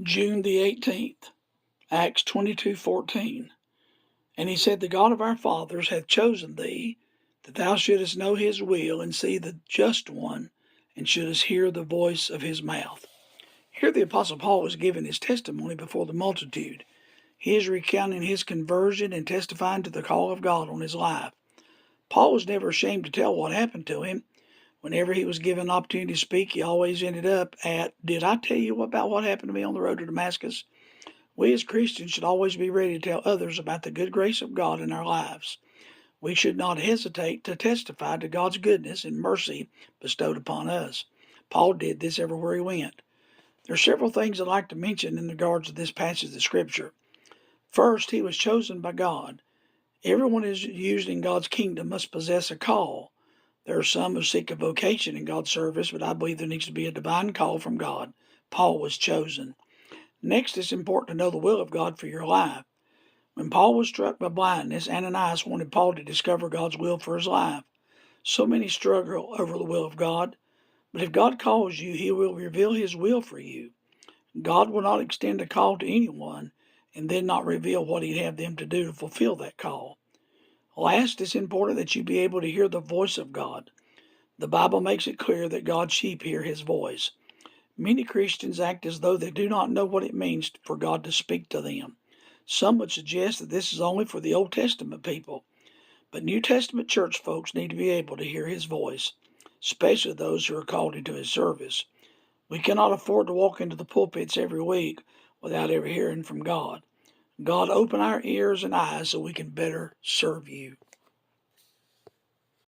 June the 18th, Acts 22:14. And he said, The God of our fathers hath chosen thee, that thou shouldest know his will, and see the just one, and shouldest hear the voice of his mouth. Here the Apostle Paul was giving his testimony before the multitude. He is recounting his conversion and testifying to the call of God on his life. Paul was never ashamed to tell what happened to him. Whenever he was given an opportunity to speak, he always ended up at, Did I tell you about what happened to me on the road to Damascus? We as Christians should always be ready to tell others about the good grace of God in our lives. We should not hesitate to testify to God's goodness and mercy bestowed upon us. Paul did this everywhere he went. There are several things I'd like to mention in regards to this passage of Scripture. First, he was chosen by God. Everyone who is used in God's kingdom must possess a call. There are some who seek a vocation in God's service, but I believe there needs to be a divine call from God. Paul was chosen. Next, it's important to know the will of God for your life. When Paul was struck by blindness, Ananias wanted Paul to discover God's will for his life. So many struggle over the will of God, but if God calls you, he will reveal his will for you. God will not extend a call to anyone and then not reveal what he'd have them to do to fulfill that call. Last, it's important that you be able to hear the voice of God. The Bible makes it clear that God's sheep hear his voice. Many Christians act as though they do not know what it means for God to speak to them. Some would suggest that this is only for the Old Testament people, but New Testament church folks need to be able to hear his voice, especially those who are called into his service. We cannot afford to walk into the pulpits every week without ever hearing from God. God, open our ears and eyes so we can better serve you.